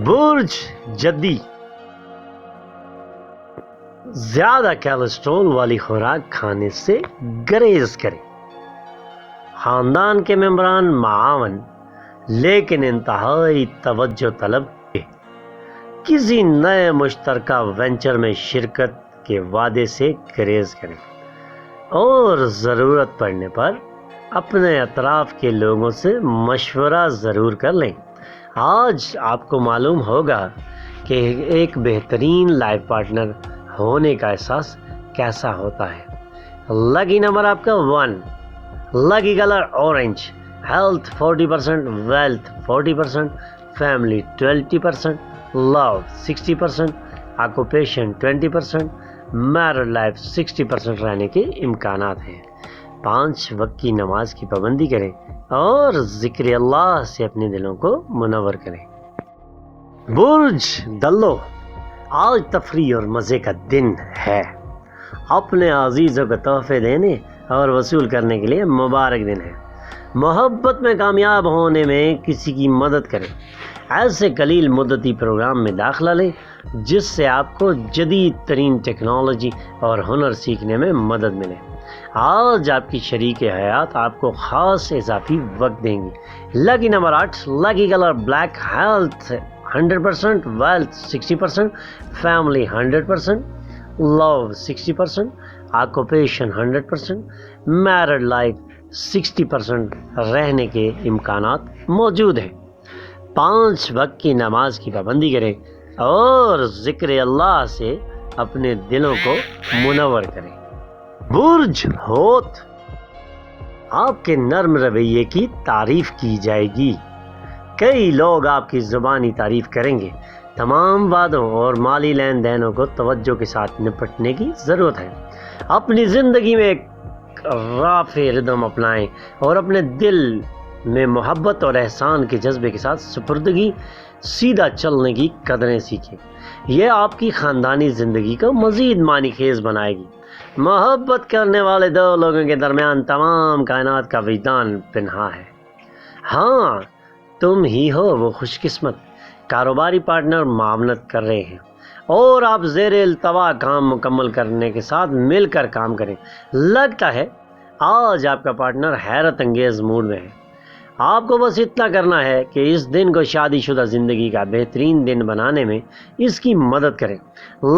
برج جدی، زیادہ کولیسٹرول والی خوراک کھانے سے گریز کریں۔ خاندان کے ممبران معاون لیکن انتہائی توجہ طلب کسی نئے مشترکہ وینچر میں شرکت کے وعدے سے گریز کریں اور ضرورت پڑنے پر اپنے اطراف کے لوگوں سے مشورہ ضرور کر لیں۔ آج آپ کو معلوم ہوگا کہ ایک بہترین لائف پارٹنر ہونے کا احساس کیسا ہوتا ہے۔ لکی نمبر آپ کا 1، lucky colour orange, health 40%، wealth 40%، family 20%، love 60%، occupation 20%، married life 60% رہنے کے امکانات ہیں۔ 5 وقت کی نماز کی پابندی کریں اور ذکر اللہ سے اپنے دلوں کو منور کریں۔ برج دلو، آج تفریح اور مزے کا دن ہے۔ اپنے عزیزوں کو تحفے دینے اور وصول کرنے کے لیے مبارک دن ہے۔ محبت میں کامیاب ہونے میں کسی کی مدد کریں۔ ایسے قلیل مدتی پروگرام میں داخلہ لیں جس سے آپ کو جدید ترین ٹیکنالوجی اور ہنر سیکھنے میں مدد ملے۔ آج آپ کی شریک حیات آپ کو خاص اضافی وقت دیں گی۔ Lucky number 8، lucky colour black, health 100%، wealth 60%، family 100%، love 60%، occupation 100%، married life 60% رہنے کے امکانات موجود ہیں۔ 5 وقت کی نماز کی پابندی کریں اور ذکر اللہ سے اپنے دلوں کو منور کریں۔ برج ہوت، آپ کے نرم رویے کی تعریف کی جائے گی۔ کئی لوگ آپ کی زبانی تعریف کریں گے۔ تمام وعدوں اور مالی لین دینوں کو توجہ کے ساتھ نپٹنے کی ضرورت ہے۔ اپنی زندگی میں ایک رافع ردم اپنائیں اور اپنے دل میں محبت اور احسان کے جذبے کے ساتھ سپردگی سیدھا چلنے کی قدریں سیکھیں۔ یہ آپ کی خاندانی زندگی کو مزید معنی خیز بنائے گی۔ محبت کرنے والے 2 لوگوں کے درمیان تمام کائنات کا وجدان پنہاں ہے۔ ہاں، تم ہی ہو وہ خوش قسمت۔ کاروباری پارٹنر معاونت کر رہے ہیں اور آپ زیر التوا کام مکمل کرنے کے ساتھ مل کر کام کریں۔ لگتا ہے آج آپ کا پارٹنر حیرت انگیز موڈ میں ہے۔ آپ کو بس اتنا کرنا ہے کہ اس دن کو شادی شدہ زندگی کا بہترین دن بنانے میں اس کی مدد کریں۔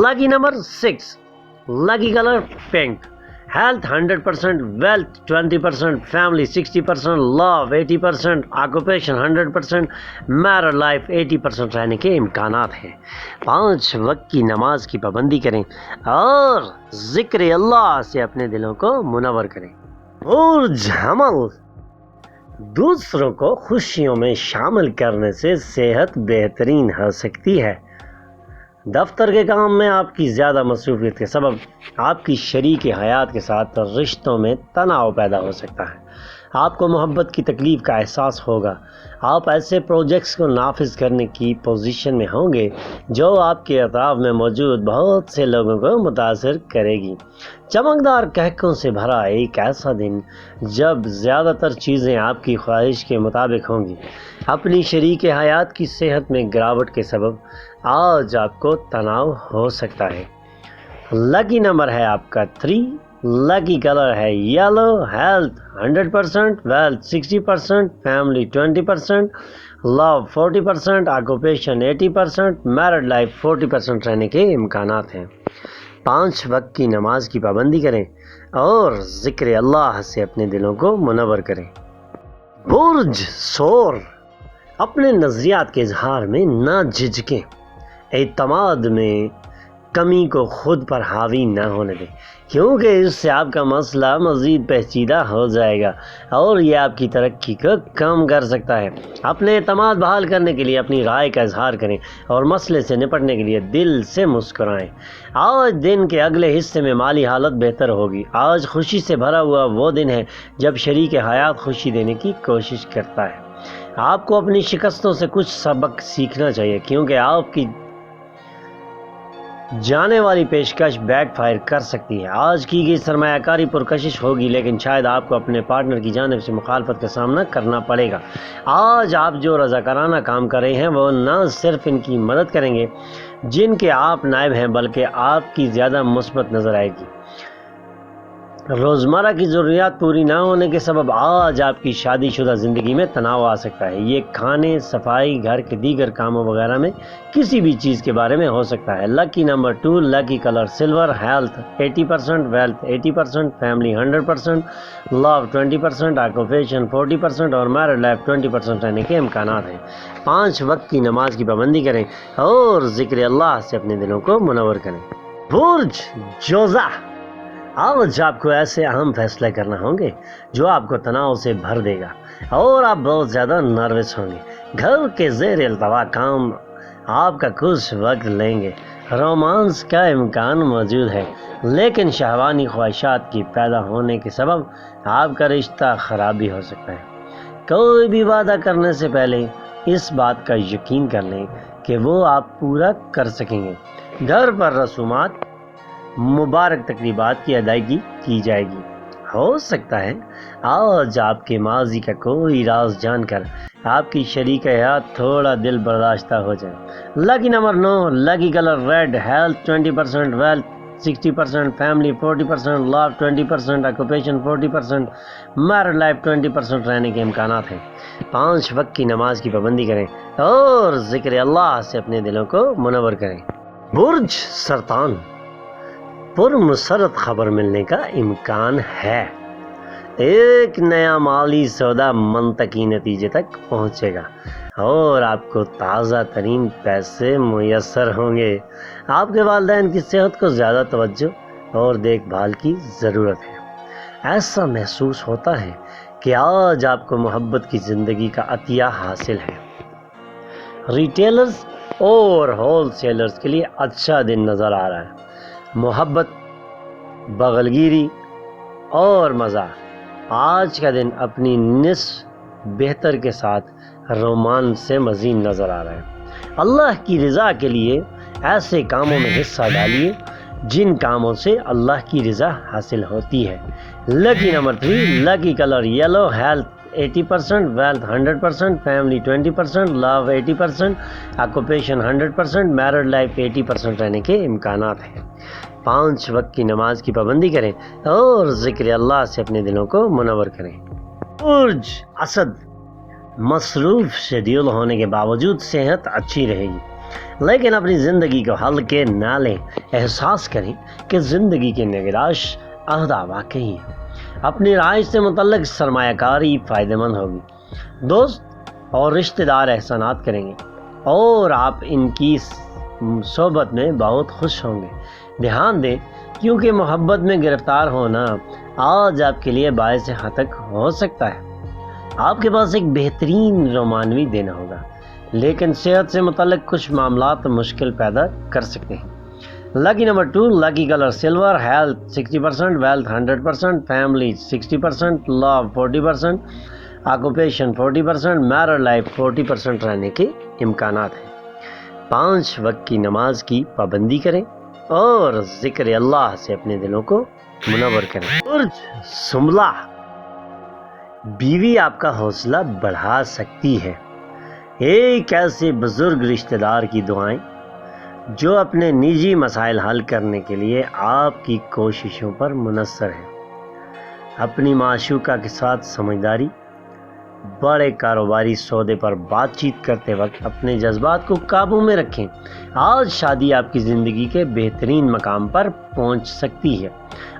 Lucky number 6، lucky colour pink, health 100%، wealth 20%، family 60%، love 80%، occupation 100%، married life 80% رہنے کے امکانات ہیں۔ 5 وقت کی نماز کی پابندی کریں اور ذکر اللہ سے اپنے دلوں کو منور کریں۔ برج حمل، دوسروں کو خوشیوں میں شامل کرنے سے صحت بہترین ہو سکتی ہے۔ دفتر کے کام میں آپ کی زیادہ مصروفیت کے سبب آپ کی شریک حیات کے ساتھ رشتوں میں تناؤ پیدا ہو سکتا ہے۔ آپ کو محبت کی تکلیف کا احساس ہوگا۔ آپ ایسے پروجیکٹس کو نافذ کرنے کی پوزیشن میں ہوں گے جو آپ کے اطراف میں موجود بہت سے لوگوں کو متاثر کرے گی۔ چمکدار کہکوں سے بھرا ایک ایسا دن جب زیادہ تر چیزیں آپ کی خواہش کے مطابق ہوں گی۔ اپنی شریک حیات کی صحت میں گراوٹ کے سبب آج آپ کو تناؤ ہو سکتا ہے۔ لکی نمبر ہے آپ کا 3، لکی کلر ہے یلو، ہیلتھ 100%، ویلتھ 60%، فیملی 20%، لو 40%، آکوپیشن 80%، میرڈ لائف 40% رہنے کے امکانات ہیں۔ 5 وقت کی نماز کی پابندی کریں اور ذکر اللہ سے اپنے دلوں کو منور کریں۔ برج سور، اپنے نظریات کے اظہار میں نہ جھجکیں۔ اعتماد میں کمی کو خود پر حاوی نہ ہونے دیں، کیونکہ اس سے آپ کا مسئلہ مزید پیچیدہ ہو جائے گا اور یہ آپ کی ترقی کو کم کر سکتا ہے۔ اپنے اعتماد بحال کرنے کے لیے اپنی رائے کا اظہار کریں اور مسئلے سے نپٹنے کے لیے دل سے مسکرائیں۔ آج دن کے اگلے حصے میں مالی حالت بہتر ہوگی۔ آج خوشی سے بھرا ہوا وہ دن ہے جب شریک حیات خوشی دینے کی کوشش کرتا ہے۔ آپ کو اپنی شکستوں سے کچھ سبق سیکھنا چاہیے، کیونکہ آپ کی جانے والی پیشکش بیک فائر کر سکتی ہے۔ آج کی گئی سرمایہ کاری پرکشش ہوگی، لیکن شاید آپ کو اپنے پارٹنر کی جانب سے مخالفت کا سامنا کرنا پڑے گا۔ آج آپ جو رضاکارانہ کام کر رہے ہیں وہ نہ صرف ان کی مدد کریں گے جن کے آپ نائب ہیں، بلکہ آپ کی زیادہ مثبت نظر آئے گی۔ روزمرہ کی ضروریات پوری نہ ہونے کے سبب آج آپ کی شادی شدہ زندگی میں تناؤ آ سکتا ہے۔ یہ کھانے، صفائی، گھر کے دیگر کاموں وغیرہ میں کسی بھی چیز کے بارے میں ہو سکتا ہے۔ Lucky number 2، lucky colour silver, health 80%، wealth 80%، family 100%، love 20%، occupation 40% اور میرڈ لائف 20% رہنے کے امکانات ہیں۔ 5 وقت کی نماز کی پابندی کریں اور ذکر اللہ سے اپنے دلوں کو منور کریں۔ برج جوزہ، آج آپ کو ایسے اہم فیصلے کرنا ہوں گے جو آپ کو تناؤ سے بھر دے گا اور آپ بہت زیادہ نروس ہوں گے۔ گھر کے زیر التوا کام آپ کا کچھ وقت لیں گے۔ رومانس کا امکان موجود ہے، لیکن شہوانی خواہشات کی پیدا ہونے کے سبب آپ کا رشتہ خراب بھی ہو سکتا ہے۔ کوئی بھی وعدہ کرنے سے پہلے اس بات کا یقین کر لیں کہ وہ آپ پورا کر سکیں گے۔ گھر پر رسومات، مبارک تقریبات کی ادائیگی کی جائے گی۔ ہو سکتا ہے آج آپ کے ماضی کا کوئی راز جان کر آپ کی شریک حیات تھوڑا دل برداشتہ ہو جائے۔ Lucky number 9، lucky colour red, health 20%، wealth 60%، family 40%، love 20%، occupation 40%، married life 20% رہنے کے امکانات ہیں۔ 5 وقت کی نماز کی پابندی کریں اور ذکر اللہ سے اپنے دلوں کو منور کریں۔ برج سرطان، پرمسرت خبر ملنے کا امکان ہے۔ ایک نیا مالی سودا منطقی نتیجے تک پہنچے گا اور آپ کو تازہ ترین پیسے میسر ہوں گے۔ آپ کے والدین کی صحت کو زیادہ توجہ اور دیکھ بھال کی ضرورت ہے۔ ایسا محسوس ہوتا ہے کہ آج آپ کو محبت کی زندگی کا عطیہ حاصل ہے۔ ریٹیلرز اور ہول سیلرز کے لیے اچھا دن نظر آ رہا ہے۔ محبت، بغلگیری اور مزہ آج کا دن اپنی نصف بہتر کے ساتھ رومانس سے مزید نظر آ رہا ہے۔ اللہ کی رضا کے لیے ایسے کاموں میں حصہ ڈالیے جن کاموں سے اللہ کی رضا حاصل ہوتی ہے۔ Lucky number 3، lucky colour yellow, health 80%، wealth 100%، family 20%، love 80%، occupation 100%، married life 80% رہنے کے امکانات ہیں۔ 5 وقت کی نماز کی پابندی کریں اور ذکر اللہ سے اپنے دلوں کو منور کریں۔ برج اسد، مصروف شیڈیول ہونے کے باوجود صحت اچھی رہے گی، لیکن اپنی زندگی کو ہلکے نہ لیں۔ احساس کریں کہ زندگی کے نگراش عہدہ واقعی ہیں۔ اپنی رہائش سے متعلق سرمایہ کاری فائدہ مند ہوگی۔ دوست اور رشتہ دار احسانات کریں گے اور آپ ان کی صحبت میں بہت خوش ہوں گے۔ دھیان دیں کیونکہ محبت میں گرفتار ہونا آج آپ کے لیے باعث ہتک ہو سکتا ہے۔ آپ کے پاس ایک بہترین رومانوی دن ہوگا، لیکن صحت سے متعلق کچھ معاملات مشکل پیدا کر سکتے ہیں۔ Lucky number 2، lucky colour silver, health 60%، wealth 100%، family 60%، love 40%، occupation 40%، married life 40% رہنے کے امکانات ہیں۔ 5 وقت کی نماز کی پابندی کریں اور ذکر اللہ سے اپنے دلوں کو منور کریں۔ برج سنبلہ، بیوی آپ کا حوصلہ بڑھا سکتی ہے۔ ایک ایسے بزرگ رشتہ دار کی دعائیں جو اپنے نجی مسائل حل کرنے کے لیے آپ کی کوششوں پر منحصر ہے۔ اپنی معشوقہ کے ساتھ سمجھداری، بڑے کاروباری سودے پر بات چیت کرتے وقت اپنے جذبات کو قابو میں رکھیں۔ آج شادی آپ کی زندگی کے بہترین مقام پر پہنچ سکتی ہے۔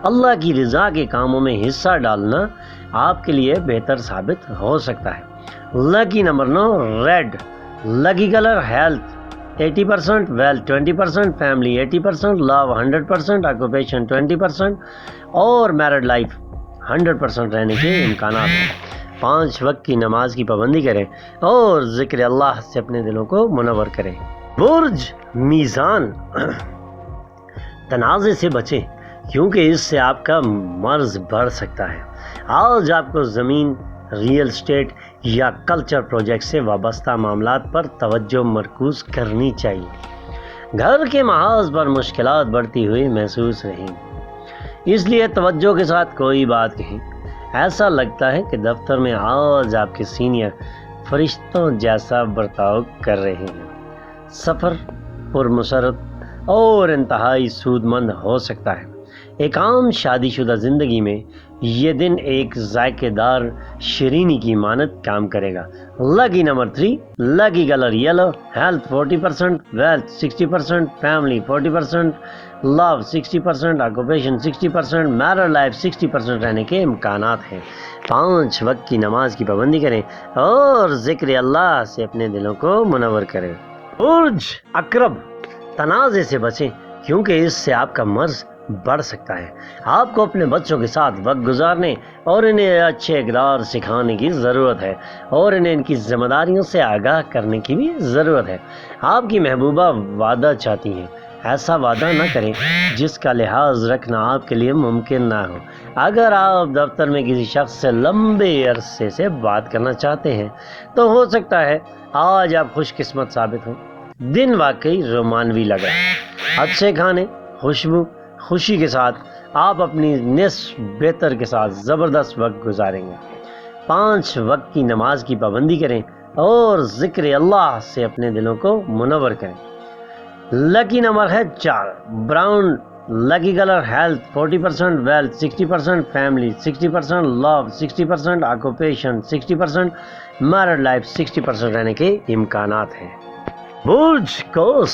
اللہ کی رضا کے کاموں میں حصہ ڈالنا آپ کے لیے بہتر ثابت ہو سکتا ہے۔ لکی نمبر 9، ریڈ، لکی کلر ہیلتھ 80%، ویلتھ 20%، فیملی 80%، لو 100%، آکوپیشن 20% اور میرڈ لائف 100% رہنے کے امکانات ہیں۔ 5 وقت کی نماز کی پابندی کریں اور ذکر اللہ سے اپنے دلوں کو منور کریں۔ برج میزان، تنازع سے بچیں کیونکہ اس سے آپ کا مرض بڑھ سکتا ہے۔ آج آپ کو زمین، ریئل اسٹیٹ یا کلچر پروجیکٹ سے وابستہ معاملات پر توجہ مرکوز کرنی چاہیے۔ گھر کے محاذ پر مشکلات بڑھتی ہوئی محسوس رہیں، اس لیے توجہ کے ساتھ کوئی بات کہیں۔ ایسا لگتا ہے کہ دفتر میں آج آپ کے سینئر فرشتوں جیسا برتاؤ کر رہے ہیں۔ سفر پرمسرت اور انتہائی سود مند ہو سکتا ہے۔ ایک عام شادی شدہ زندگی میں یہ دن ایک ذائقے دار شیرینی کی مانند کام کرے گا۔ Lucky number 3، lucky colour yellow, health 40%، wealth 60%، family 40%، love 60%، occupation 60%، married life 60% رہنے کے امکانات ہیں۔ 5 وقت کی نماز کی پابندی کریں اور ذکر اللہ سے اپنے دلوں کو منور کریں۔ برج عقرب، تنازع سے بچیں کیونکہ اس سے آپ کا مرض بڑھ سکتا ہے۔ آپ کو اپنے بچوں کے ساتھ وقت گزارنے اور انہیں اچھے اقدار سکھانے کی ضرورت ہے اور انہیں ان کی ذمہ داریوں سے آگاہ کرنے کی بھی ضرورت ہے۔ آپ کی محبوبہ وعدہ چاہتی ہیں، ایسا وعدہ نہ کریں جس کا لحاظ رکھنا آپ کے لیے ممکن نہ ہو۔ اگر آپ دفتر میں کسی شخص سے لمبے عرصے سے بات کرنا چاہتے ہیں تو ہو سکتا ہے آج آپ خوش قسمت ثابت ہوں۔ دن واقعی رومانوی لگا، اچھے کھانے، خوشبو، خوشی کے ساتھ آپ اپنی نصف بہتر کے ساتھ زبردست وقت گزاریں گے۔ 5 وقت کی نماز کی پابندی کریں اور ذکر اللہ سے اپنے دلوں کو منور کریں۔ لکی نمبر ہے 4، براؤن، لکی کلر ہیلتھ 40%، ویلتھ 60%، فیملی 60%، لو 60%، آکوپیشن 60%، میرڈ لائف 60% رہنے کے امکانات ہیں۔ برج قوس،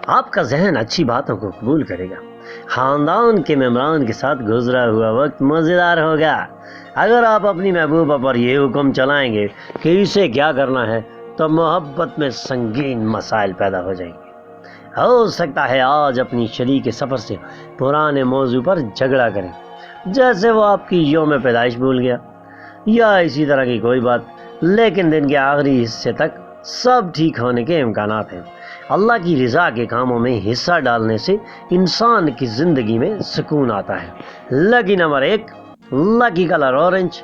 آپ کا ذہن اچھی باتوں کو قبول کرے گا۔ خاندان کے ممبران کے ساتھ گزرا ہوا وقت مزیدار ہوگا۔ اگر آپ اپنی محبوبہ پر یہ حکم چلائیں گے کہ اسے کیا کرنا ہے تو محبت میں سنگین مسائل پیدا ہو جائیں گے۔ ہو سکتا ہے آج اپنی شریک سفر سے پرانے موضوع پر جھگڑا کریں، جیسے وہ آپ کی یوم پیدائش بھول گیا یا اسی طرح کی کوئی بات، لیکن دن کے آخری حصے تک سب ٹھیک ہونے کے امکانات ہیں۔ اللہ کی رضا کے کاموں میں حصہ ڈالنے سے انسان کی زندگی میں سکون آتا ہے۔ Lucky number 1، lucky colour orange,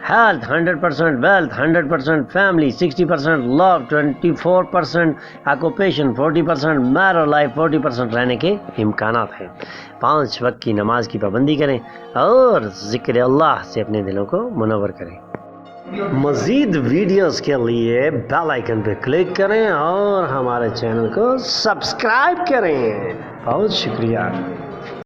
health 100%، wealth 100%، family 60%، love 24%، occupation 40%، married life 40% رہنے کے امکانات ہیں۔ 5 وقت کی نماز کی پابندی کریں اور ذکر اللہ سے اپنے دلوں کو منور کریں۔ مزید ویڈیوز کے لیے بیل آئیکن پہ کلک کریں اور ہمارے چینل کو سبسکرائب کریں۔ بہت شکریہ۔